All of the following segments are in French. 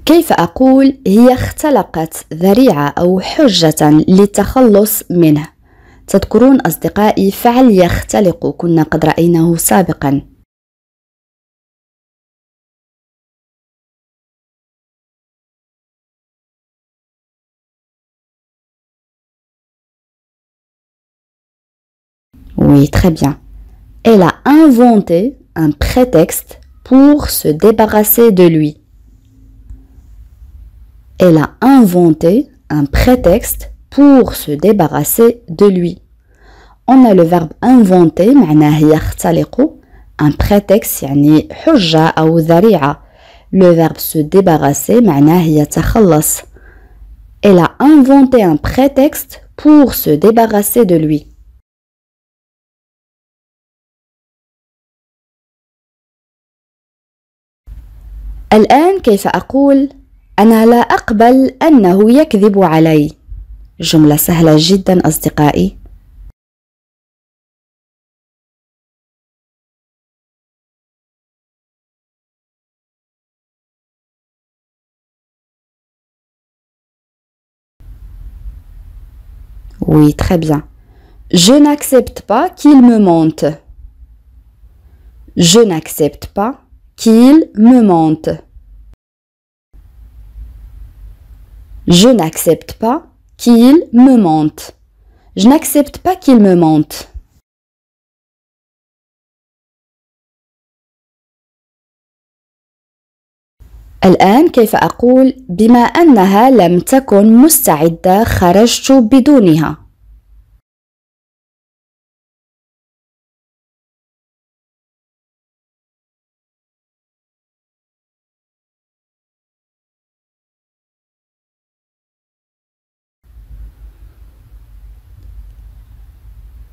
كيف أقول هي اختلقت ذريعة أو حجة للتخلص منه؟ تذكرون أصدقائي فعل يختلق كنا قد رأيناه سابقا. Oui, très bien. Elle a inventé un prétexte pour se débarrasser de lui. Elle a inventé un prétexte pour se débarrasser de lui. On a le verbe inventer معناه يختلق. Un prétexte يعني حجة أو ذريعة. Le verbe se débarrasser معناه يتخلص. Elle a inventé un prétexte pour se débarrasser de lui. الآن كيف أقول أنا لا أقبل أنه يكذب علي؟ جملة سهلة جدا أصدقائي. Oui, très bien. Je n'accepte pas qu'il me mente. Je n'accepte pas qu'il me mente. Je n'accepte pas qu'il me mente. Je n'accepte pas qu'il me mente. الآن كيف أقول بما أنها لم تكن مستعدة خرجت بدونها؟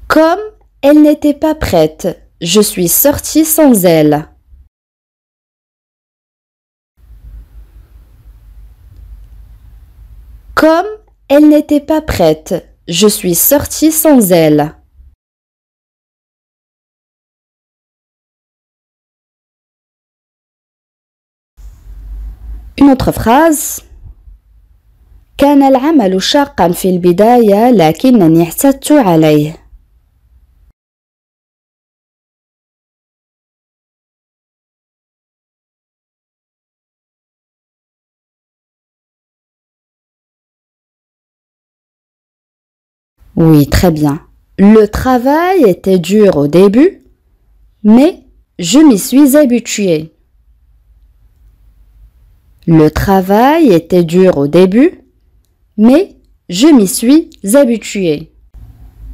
Comme elle n'était pas prête, je suis sortie sans elle. Comme elle n'était pas prête, je suis sortie sans elle. Une autre phrase. كان العمل شاقا في البداية لكنني اعتدت عليه. Oui, très bien. Le travail était dur au début, mais je m'y suis habituée. Le travail était dur au début, mais je m'y suis habituée.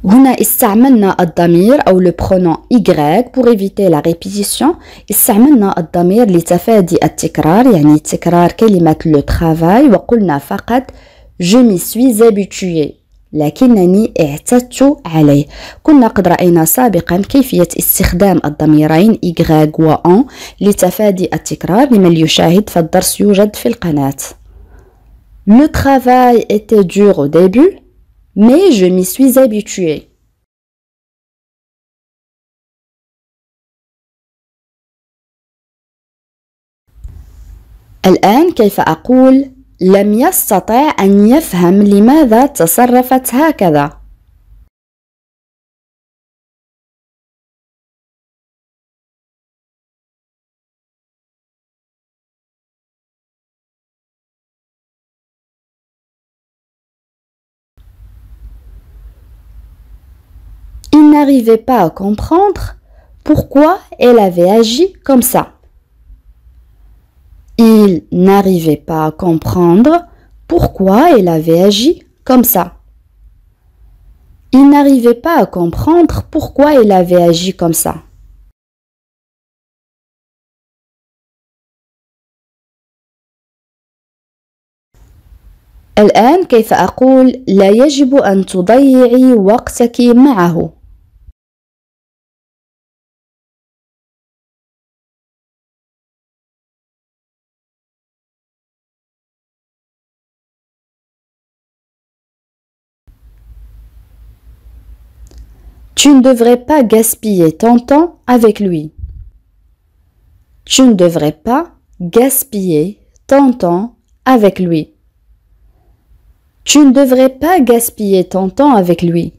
هنا استعملنا الضمير أو le pronom Y pour éviter la répétition. استعملنا الضمير لتفادي التكرار يعني تكرار كلمة le travail وقلنا فقط je m'y suis habituée لكنني اعتدت عليه. كنا قد رأينا سابقا كيفية استخدام الضميرين Y و on لتفادي التكرار. لمن يشاهد فالدرس يوجد في القناة. Le travail était dur au début, mais je m'y suis habituée. الآن كيف أقول لم يستطع أن يفهم لماذا تصرفت هكذا؟ Il n'arrivait pas à comprendre pourquoi elle avait agi comme ça. Il n'arrivait pas à comprendre pourquoi elle avait agi comme ça. Il n'arrivait pas à comprendre pourquoi elle avait agi comme ça. الآن كيف أقول لا يجب أن تضيعي وقتك معه؟ Tu ne devrais pas gaspiller ton temps avec lui. Tu ne devrais pas gaspiller ton temps avec lui. Tu ne devrais pas gaspiller ton temps avec lui.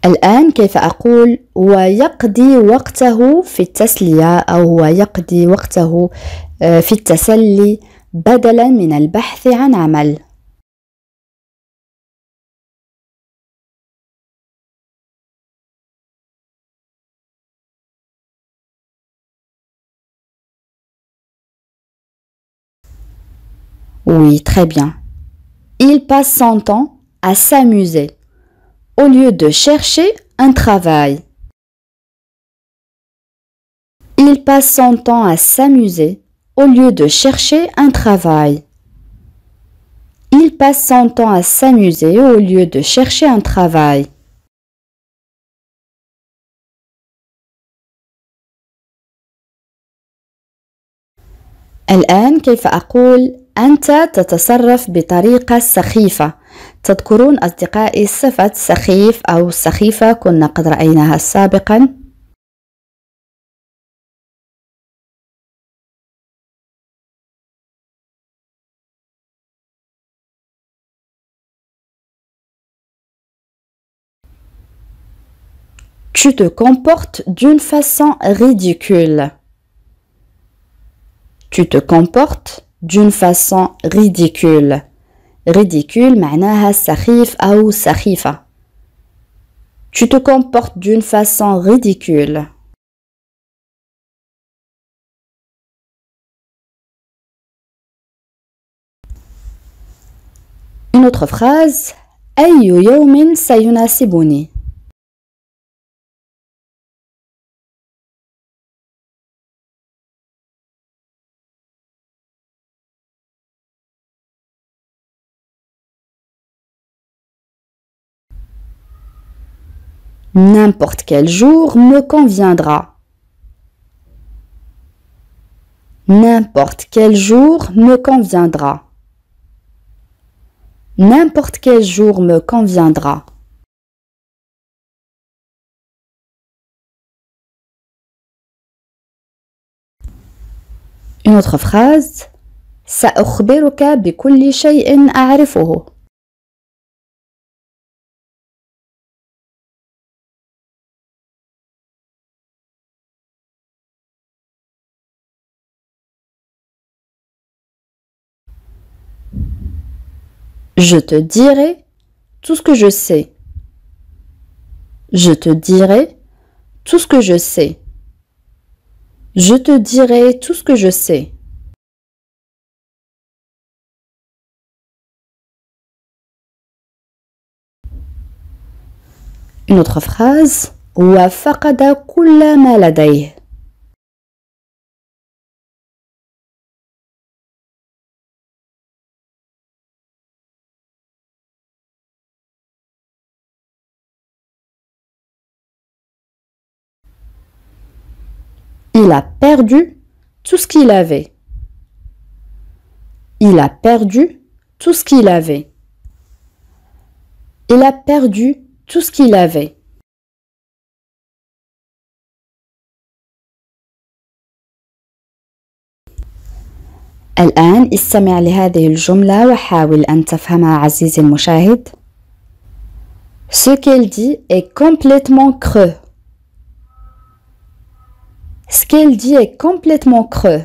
الآن كيف أقول هو يقضي وقته في التسلية أو هو يقضي وقته في التسلي بدلا من البحث عن عمل. Oui, très bien. Il passe son temps à s'amuser au lieu de chercher un travail. Il passe son temps à s'amuser au lieu de chercher un travail. Il passe son temps à s'amuser au lieu de chercher un travail. الآن كيف أقول أنت تتصرف بطريقة سخيفة؟ تذكرون أصدقائي صفة سخيف أو سخيفة كنا قد رأيناها سابقا. Tu te comportes d'une façon ridicule. Tu te comportes d'une façon ridicule. ridicule معناها سخيف أو سخيفة. Tu te comportes d'une façon ridicule. Une autre phrase. أي يوم سيناسبني؟ N'importe quel jour me conviendra. N'importe quel jour me conviendra. N'importe quel jour me conviendra. Une autre phrase. سأخبرك بكل شيء أعرفه. Je te dirai tout ce que je sais. Je te dirai tout ce que je sais. Je te dirai tout ce que je sais. Une autre phrase. وفقد كل ما لديه. Il a perdu tout ce qu'il avait. Il a perdu tout ce qu'il avait. Il a perdu tout ce qu'il avait. الآن استمع لهذه الجملة وحاول أن تفهمها عزيزي المشاهد. Ce qu'elle dit est complètement creux. Ce qu'elle dit est complètement creux.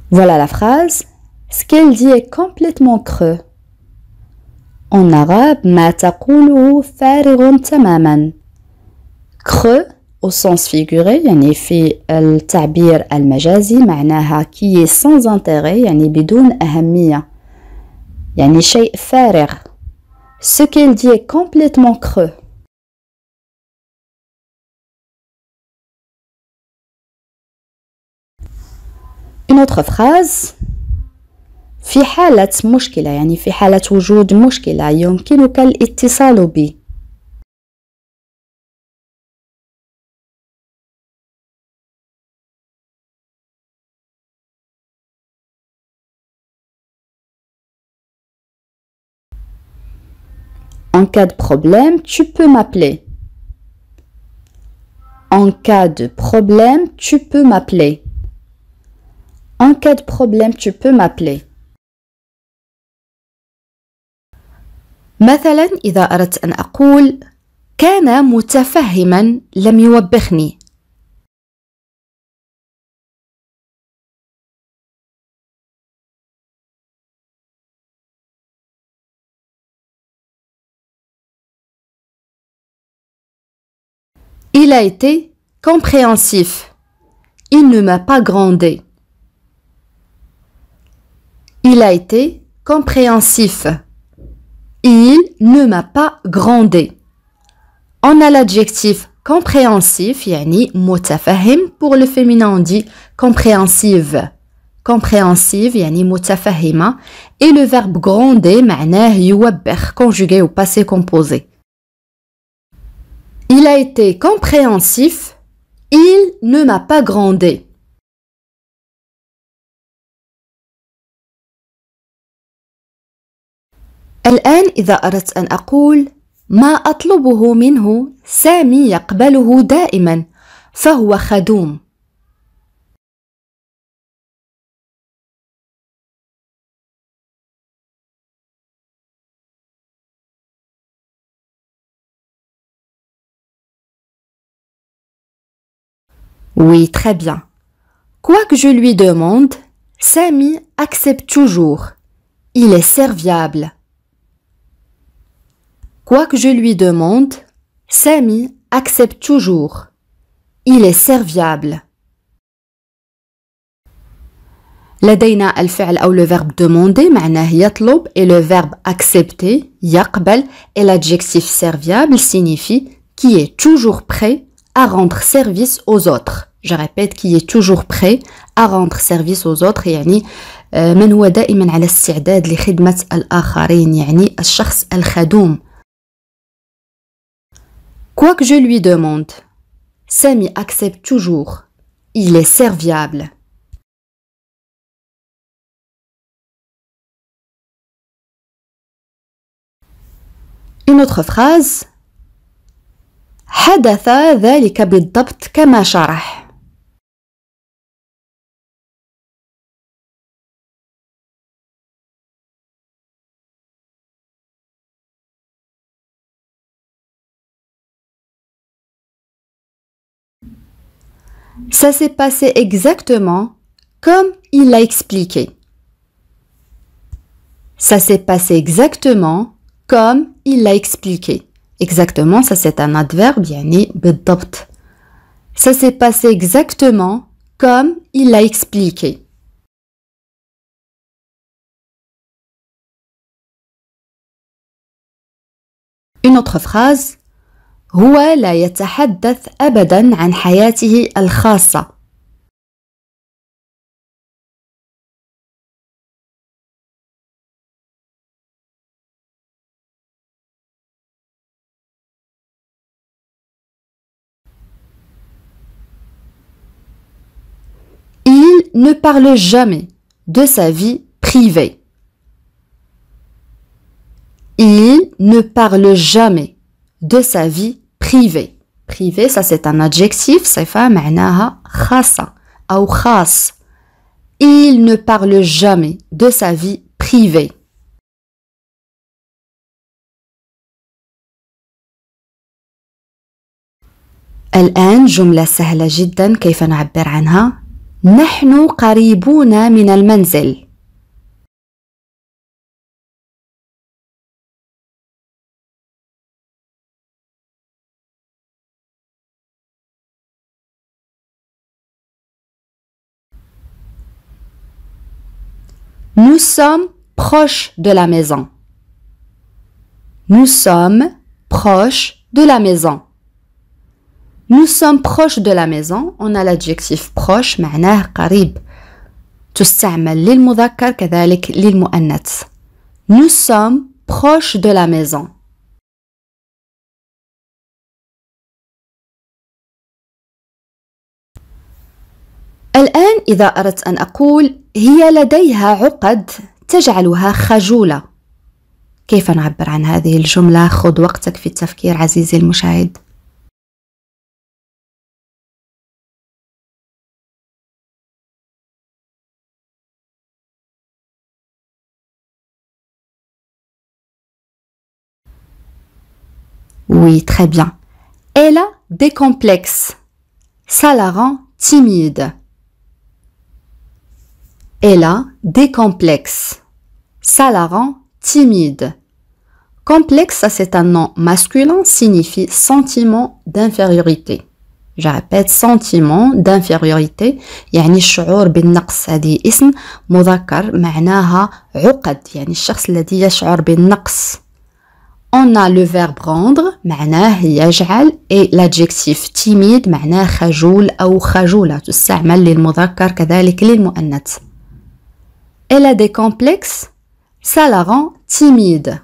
Voilà la phrase. Ce qu'elle dit est complètement creux. En arabe, ما تقوله فارغ تماما. creux au sens figuré يعني في التعبير المجازي معناها qui est sans intérêt يعني بدون أهمية يعني شيء فارغ. Ce qu'elle dit est complètement creux. Une autre phrase. في حالة مشكلة يعني في حالة وجود مشكلة يمكنك الاتصال بي. En cas de problème, tu peux m'appeler. En cas de problème, tu peux m'appeler. En cas de problème, tu peux m'appeler. مثلا إذا أردت أن أقول كان متفهما لم يوبخني. Il a été compréhensif. Il ne m'a pas grondé. Il a été compréhensif. Il ne m'a pas grondé. On a l'adjectif compréhensif, يعني متفهم. Pour le féminin, on dit compréhensive. Compréhensive, يعني متفهمة. Et le verbe gronder, معناه يوبخ, conjugué au passé composé. Il a été compréhensif. Il ne m'a pas grondé. الآن إذا أردت أن أقول ما أطلبه منه سامي يقبله دائما فهو خدوم. Oui, très bien. Quoi que je lui demande, Samy accepte toujours. Il est serviable. Quoi que je lui demande, Samy accepte toujours. Il est serviable. لدينا الفعل أو le verbe demander معناه يطلب et le verbe accepter يقبل et l'adjectif serviable signifie qui est toujours prêt à rendre service aux autres. Je répète, qui est toujours prêt à rendre service aux autres يعني من هو دائما على استعداد لخدمة الآخرين يعني الشخص الخدوم. Quoi que je lui demande, Samy accepte toujours. Il est serviable. Une autre phrase. حدث ذلك بالضبط كما شرح. Ça s'est passé exactement comme il l'a expliqué. Ça s'est passé exactement comme il l'a expliqué. Exactement, ça c'est un adverbe, يعني بالضبط. Ça s'est passé exactement comme il l'a expliqué. Une autre phrase. هو لا يتحدث أبداً عن حياته الخاصة. Il ne parle jamais de sa vie privée. Il ne parle jamais de sa vie privée. Privé, ça c'est un adjectif, صفة معناها خاصة أو خاص. Il ne parle jamais de sa vie privée. الآن جملة سهلة جدا كيف نعبر عنها. نحن قريبون من المنزل. Nous sommes proches de la maison. Nous sommes proches de la maison. Nous sommes proches de la maison. On a l'adjectif proche معناه قريب. تستعمل للمذكر كذلك للمؤنث. Nous sommes proches de la maison. الآن إذا أردت أن أقول هي لديها عقد تجعلها خجولة. كيف نعبر عن هذه الجملة؟ خذ وقتك في التفكير عزيزي المشاهد. Oui, très bien. Elle a des complexes. Ça la rend timide. Elle a des complexes. Ça la rend timide. Complexe, ça c'est un nom masculin, signifie sentiment d'infériorité. Je répète, sentiment d'infériorité. يعني الشعور بالنقص. هذه اسم مذكر معناها عقد، يعني الشخص الذي يشعر بالنقص. On a le verbe rendre معناه يجعل et l'adjectif timide معناه خجول أو خجولة، تستعمل للمذكر كذلك للمؤنث. Elle a des complexes, ça la rend timide.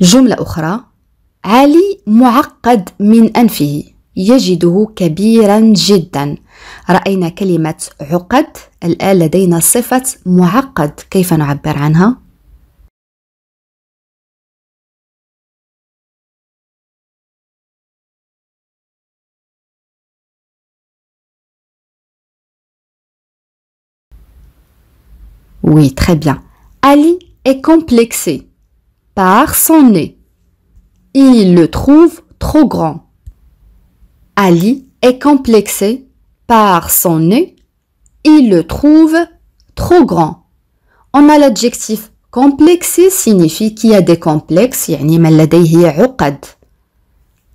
جملة أخرى: علي معقد من أنفه، يجده كبيرا جدا. رأينا كلمة عقد، الآن لدينا صفة معقد، كيف نعبر عنها؟ Oui, très bien. Ali est complexé par son nez. Il le trouve trop grand. Ali est complexé par son nez. Il le trouve trop grand. On a l'adjectif complexé signifie qu'il y a des complexes يعني من لديه عقد.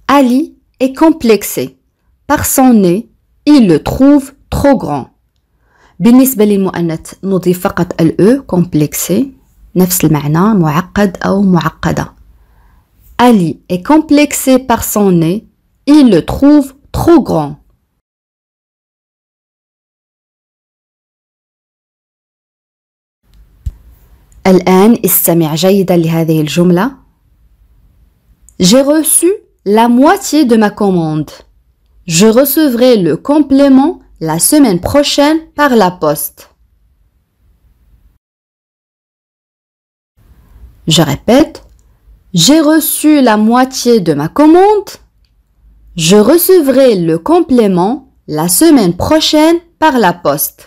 Ali est complexé par son nez. Il le trouve trop grand. بالنسبة للمؤنث نضيف فقط ال complexé نفس المعنى معقد أو معقدة. Ali est complexé par son nez. Il le trouve trop grand. الآن استمع جيدا لهذه الجملة. J'ai reçu la moitié de ma commande. Je recevrai le complément la semaine prochaine par la poste. Je répète. J'ai reçu la moitié de ma commande. Je recevrai le complément la semaine prochaine par la poste.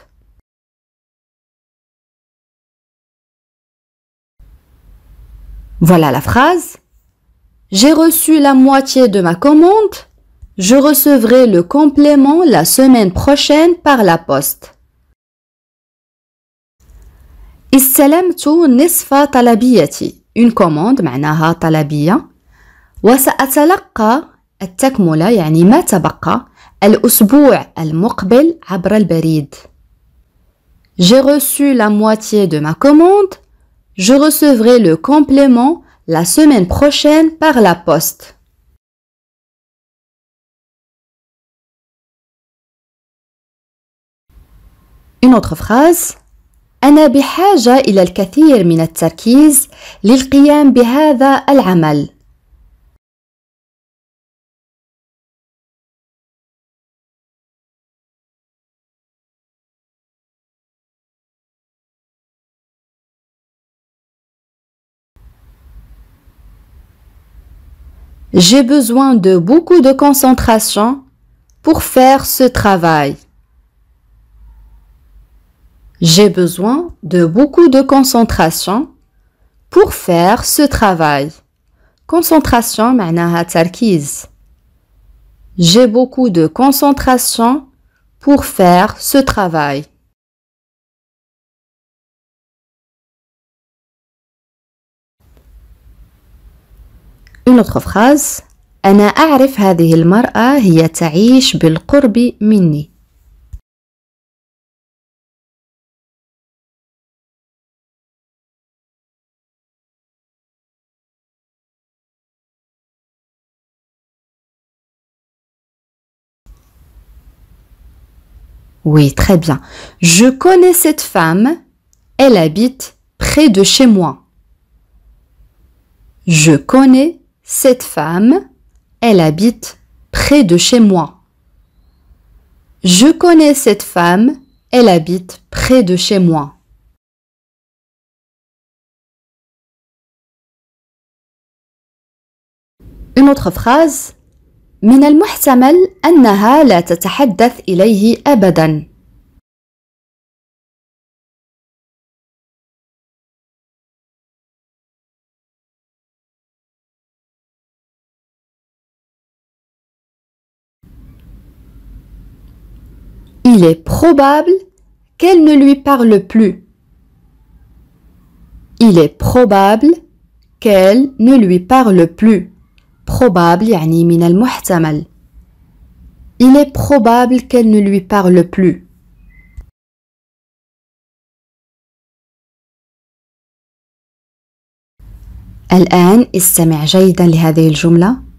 Voilà la phrase. J'ai reçu la moitié de ma commande. Je recevrai le complément la semaine prochaine par la poste. استلمت نصف طلبيتي. Une commande معناها طلبية. وسأتلقى التكملة يعني ما تبقى الأسبوع المقبل عبر البريد. J'ai reçu la moitié de ma commande. Je recevrai le complément la semaine prochaine par la poste. Une autre phrase. أنا بحاجة إلى الكثير من التركيز للقيام بهذا العمل. J'ai besoin de beaucoup de concentration pour faire ce travail. J'ai besoin de beaucoup de concentration pour faire ce travail. Concentration معناها تركيز. J'ai beaucoup de concentration pour faire ce travail. Une autre phrase. أنا أعرف هذه المرأة هي تعيش بالقرب مني. Oui, très bien. Je connais cette femme. Elle habite près de chez moi. Je connais cette femme. Elle habite près de chez moi. Je connais cette femme. Elle habite près de chez moi. Une autre phrase. من المحتمل أنها لا تتحدث إليه أبداً. Il est probable qu'elle ne lui parle plus. Il est probable qu'elle ne lui parle plus. Probable يعني من المحتمل. Il est probable qu'elle ne lui parle plus. الآن استمع جيدا لهذه الجملة.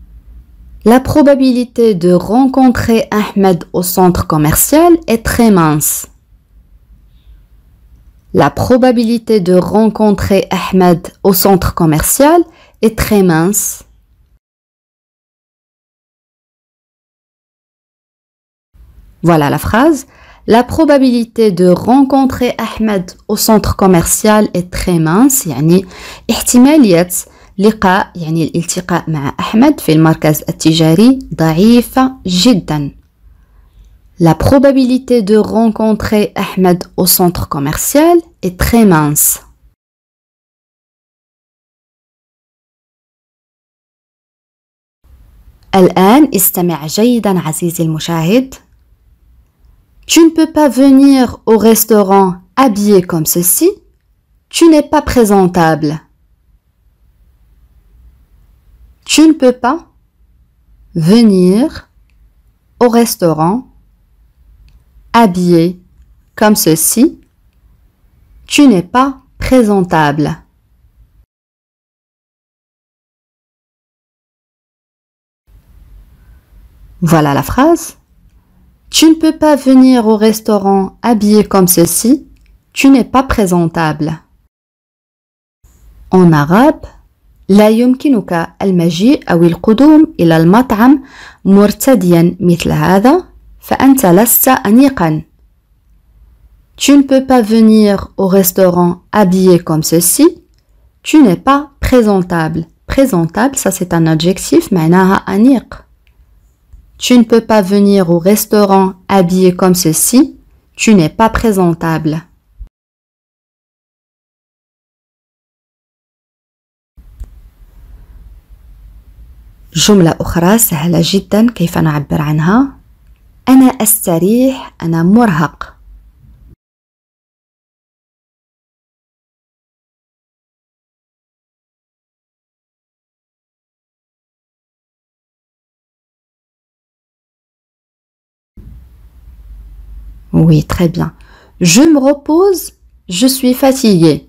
La probabilité de rencontrer Ahmed au centre commercial est très mince. La probabilité de rencontrer Ahmed au centre commercial est très mince. Voilà la phrase. La probabilité de rencontrer Ahmed au centre commercial est très mince. يعني احتمالية لقاء يعني الالتقاء مع أحمد في المركز التجاري ضعيفة جدا. La probabilité de rencontrer Ahmed au centre commercial est très mince. الآن استمع جيدا عزيزي المشاهد. Tu ne peux pas venir au restaurant habillé comme ceci. Tu n'es pas présentable. Tu ne peux pas venir au restaurant habillé comme ceci. Tu n'es pas présentable. Voilà la phrase. Tu ne peux pas venir au restaurant habillé comme ceci. Tu n'es pas présentable. En arabe, لا يمكنك المجيء أو القدوم إلى المطعم مرتديا مثل هذا فأنت لست أنيقا. Tu ne peux pas venir au restaurant habillé comme ceci. Tu n'es pas présentable. Présentable, ça c'est un adjectif معناها أنيق. Tu ne peux pas venir au restaurant habillé comme ceci. Tu n'es pas présentable. جملة أخرى سهلة جدا كيف نعبر عنها. أنا أستريح. أنا مرهق. Oui, très bien. Je me repose, je suis fatigué.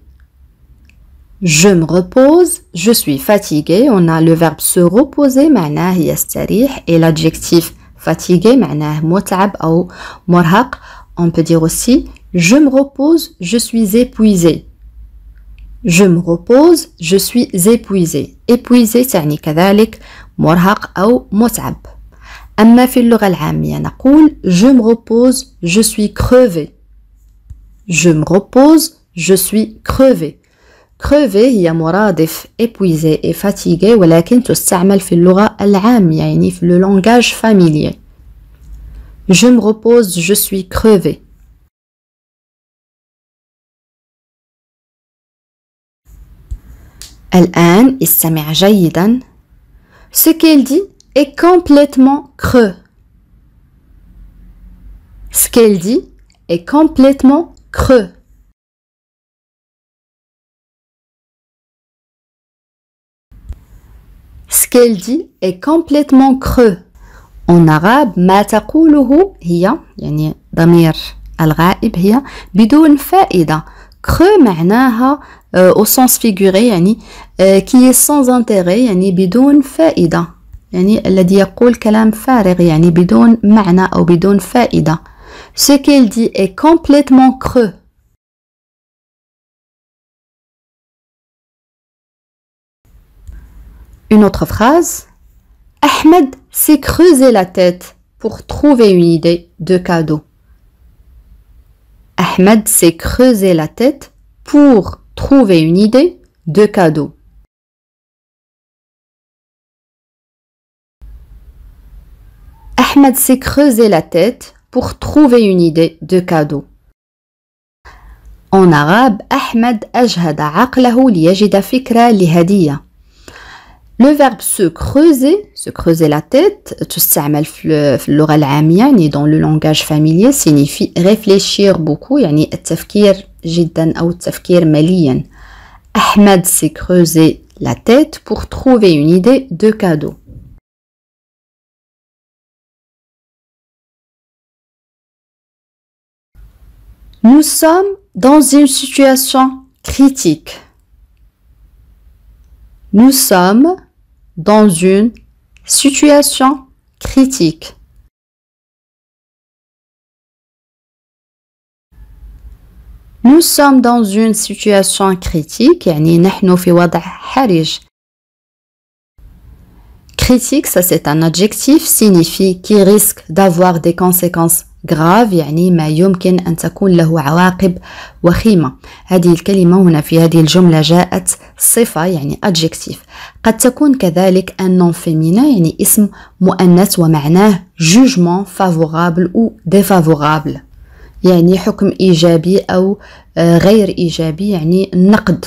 Je me repose, je suis fatigué. On a le verbe se reposer, معناه يستريح, et l'adjectif fatigué, معناه متعب أو مرهق. On peut dire aussi je me repose, je suis épuisé. Je me repose, je suis épuisé. Épuisé تعني كذلك مرهق أو متعب. أما في اللغة العامية نقول je me repose, je suis crevé. Je me repose, je suis crevé. crevé هي مرادف épuisé et fatigué ولكن تستعمل في اللغة العامية يعني في le langage familier. Je me repose, je suis crevé. الآن استمع جيدا. Ce qu'elle dit est complètement creux. Ce qu'elle dit est complètement creux. Ce qu'elle dit est complètement creux. En arabe ما تقوله هي يعني ضمير الغائب هي بدون فائدة. creux معناها au sens figuré يعني qui est sans intérêt يعني بدون فائدة. يعني الذي يقول كلام فارغ يعني بدون معنى أو بدون فائدة. Ce qu'elle dit est complètement creux. Une autre phrase. Ahmed s'est creusé la tête pour trouver une idée de cadeau. Ahmed s'est creusé la tête pour trouver une idée de cadeau. Ahmed s'est creusé la tête pour trouver une idée de cadeau. En arabe, Ahmed أجهد عقله ليجد فكرة لهدية. Le verbe se creuser la tête, تستعمل في اللغة العامية يعني dans le langage familier signifie réfléchir beaucoup يعني التفكير جدا أو التفكير مليا. Ahmed s'est creusé la tête pour trouver une idée de cadeau. Nous sommes dans une situation critique. Nous sommes dans une situation critique. Nous sommes dans une situation critique يعني نحن في وضع حرج. Critique, ça c'est un adjectif signifie qui risque d'avoir des conséquences grave يعني ما يمكن أن تكون له عواقب وخيمة. هذه الكلمة هنا في هذه الجملة جاءت صفة يعني adjectif. قد تكون كذلك un nom féminin يعني اسم مؤنث ومعناه jugement favorable ou défavorable يعني حكم إيجابي أو غير إيجابي يعني نقد.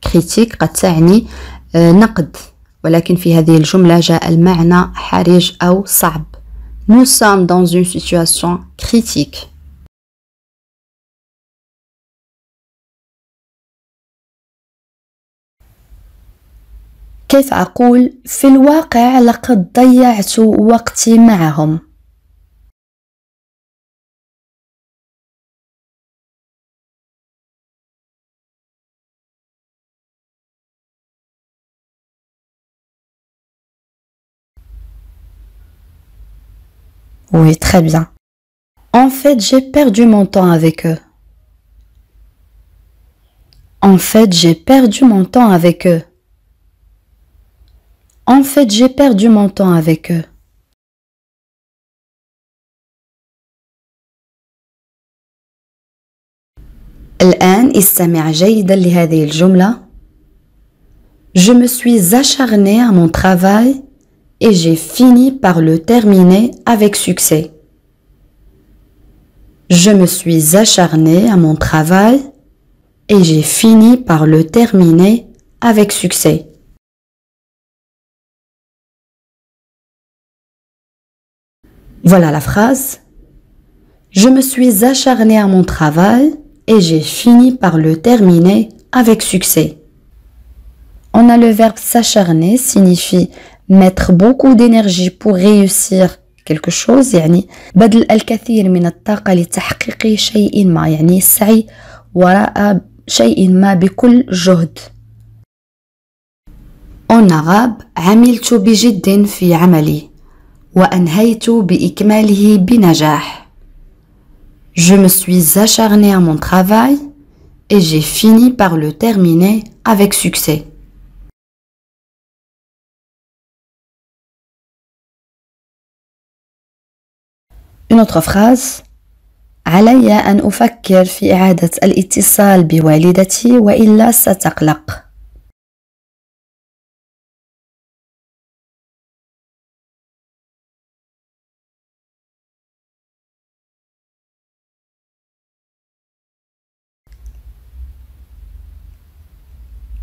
critique قد تعني نقد ولكن في هذه الجملة جاء المعنى حرج أو صعب. Nous sommes dans une situation critique. كيف أقول في الواقع لقد ضيعت وقتي معهم. Oui, très bien. En fait, j'ai perdu mon temps avec eux. En fait, j'ai perdu mon temps avec eux. En fait, j'ai perdu mon temps avec eux. الآن استمع جيدا لهذه الجملة. Je me suis acharné à mon travail et j'ai fini par le terminer avec succès. Je me suis acharné à mon travail et j'ai fini par le terminer avec succès. Voilà la phrase. Je me suis acharné à mon travail et j'ai fini par le terminer avec succès. On a le verbe s'acharner signifie mettre beaucoup d'énergie pour réussir quelque chose يعني بذل الكثير من الطاقة لتحقيق شيء ما يعني السعي وراء شيء ما بكل جهد. En arabe عملت بجد في عملي وأنهيت بإكماله بنجاح. Je me suis acharné à mon travail et j'ai fini par le terminer avec succès. Une autre phrase. علي أن أفكر في إعادة الاتصال بوالدتي وإلا ستقلق.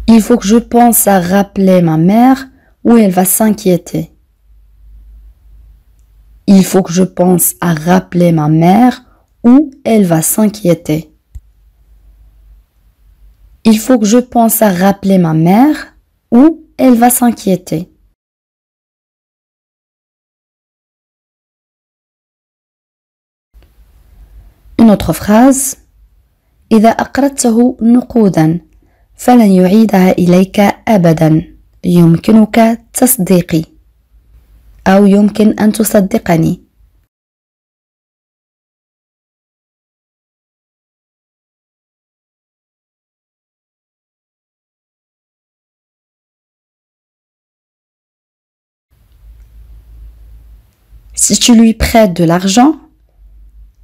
Il faut que je pense à rappeler ma mère ou elle va s'inquiéter. Il faut que je pense à rappeler ma mère ou elle va s'inquiéter. Il faut que je pense à rappeler ma mère ou elle va s'inquiéter. Une autre phrase. إذا أقرضته نقودا فلن يعيدها إليك أبدا يمكنك تصديقي أو يمكن أن تصدقني. Si tu lui prêtes de l'argent,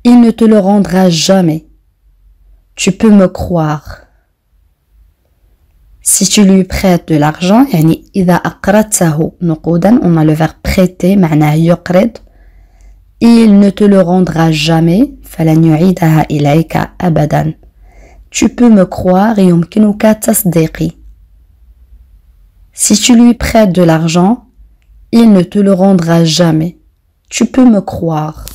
il ne te le rendra jamais. Tu peux me croire. Si tu lui prêtes de l'argent, يعني إذا أقرضته نقودا, on a le verbe prêter, معناه يقرض. Il ne te le rendra jamais, فلن يعيدها إليك أبدا. Tu peux me croire, يمكنك تصديقي. Si tu lui prêtes de l'argent, il ne te le rendra jamais. Tu peux me croire.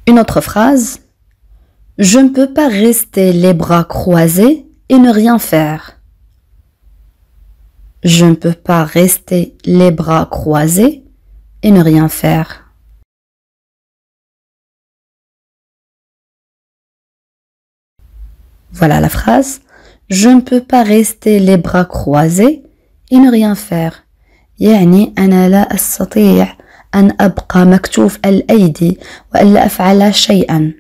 Une autre phrase. Je ne peux pas rester les bras croisés et ne rien faire. Je ne peux pas rester les bras croisés et ne rien faire. Voilà la phrase. Je ne peux pas rester les bras croisés et ne rien faire. يعني أنا لا أستطيع أن أبقى مكتوف الأيدي وألا أفعل شيئا.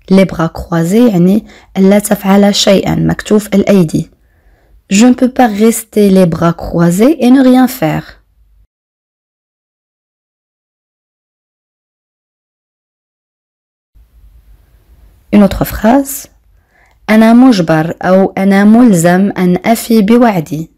Les bras croisés يعني ألا تفعل شيئا مكتوف الأيدي. Je ne peux pas rester les bras croisés et ne rien faire. Une autre phrase. أنا مجبر أو أنا ملزم أن أفي بوعدي.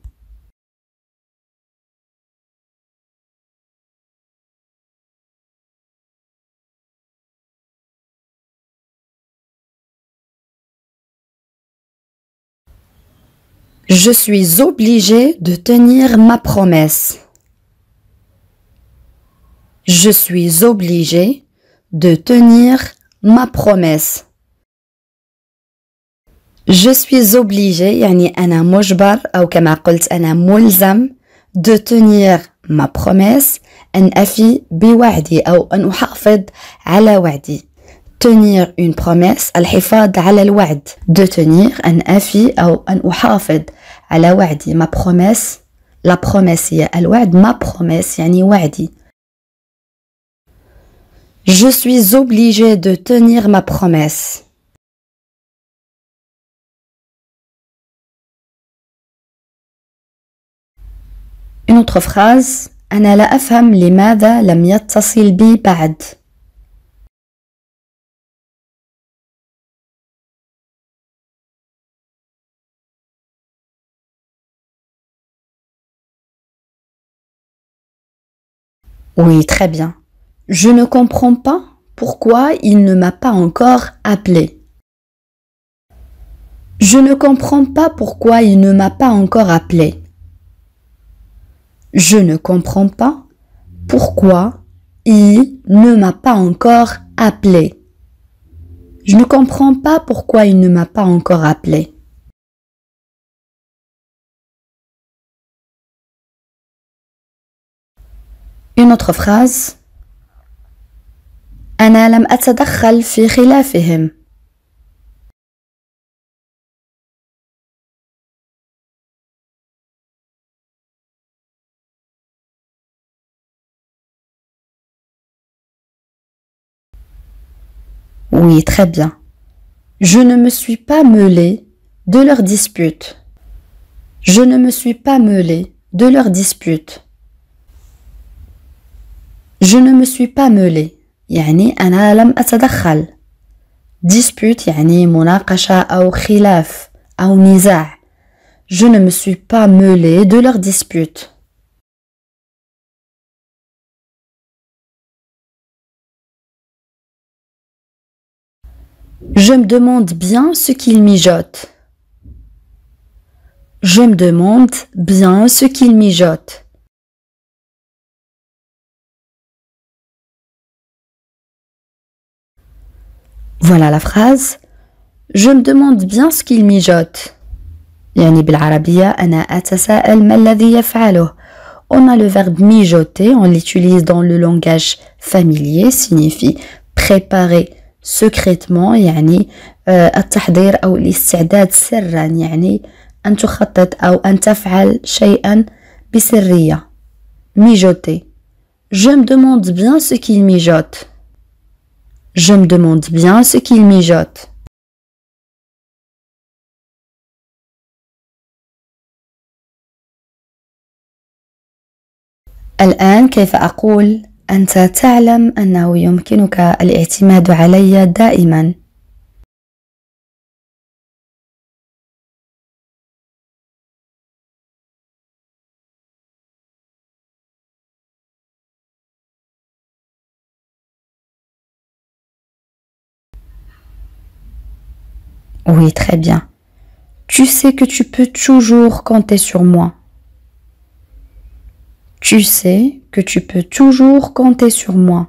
Je suis obligé de tenir ma promesse. Je suis obligé de tenir ma promesse. Je suis obligé يعني أنا مجبر أو كما قلت أنا ملزم de tenir ma promesse أن أفي بوعدي أو أن أحافظ على وعدي. Tenir une promesse الحفاظ على الوعد. De tenir أن أفي أو أن أحافظ على وعدي. Ma promesse, la promesse هي الوعد. Ma promesse يعني وعدي. Je suis obligé de tenir ma promesse. Une autre phrase. أنا لا أفهم لماذا لم يتصل بي بعد. Oui, très bien. Je ne comprends pas pourquoi il ne m'a pas encore appelé. Je ne comprends pas pourquoi il ne m'a pas encore appelé. Je ne comprends pas pourquoi il ne m'a pas encore appelé. Je ne comprends pas pourquoi il ne m'a pas encore appelé. Une autre phrase. أنا لم أتدخل في خلافهم. Oui, très bien. Je ne me suis pas mêlé de leur dispute. Je ne me suis pas mêlé de leur dispute. Je ne me suis pas mêlé. يعني أنا لم أتدخل. Dispute يعني مناقشة أو خلاف أو نزاع. Je ne me suis pas mêlé de leur dispute. Je me demande bien ce qu'il mijote. Je me demande bien ce qu'il mijote. Voilà la phrase. Je me demande bien ce qu'il mijote. يعني بالعربية أنا أتساءل ما الذي يفعله. On a le verbe mijoter, on l'utilise dans le langage familier, signifie préparer secrètement يعني التحضير أو الاستعداد سرا يعني أن تخطط أو أن تفعل شيئا بسرية. Mijoter. Je me demande bien ce qu'il mijote. Je me demande bien ce qu'il mijote. الآن كيف أقول أنت تعلم أنه يمكنك الاعتماد علي دائما. Oui, très bien. Tu sais que tu peux toujours compter sur moi. Tu sais que tu peux toujours compter sur moi.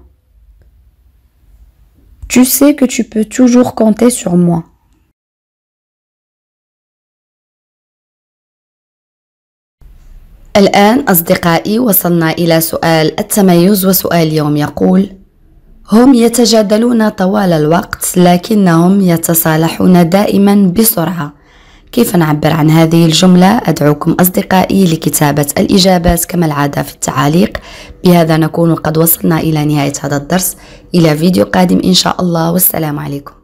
Tu sais que tu peux toujours compter sur moi. الآن أصدقائي وصلنا إلى سؤال التميز، وسؤال اليوم يقول: هم يتجادلون طوال الوقت لكنهم يتصالحون دائما بسرعة. كيف نعبر عن هذه الجملة؟ أدعوكم أصدقائي لكتابة الإجابات كما العادة في التعاليق. بهذا نكون قد وصلنا إلى نهاية هذا الدرس. إلى فيديو قادم إن شاء الله، والسلام عليكم.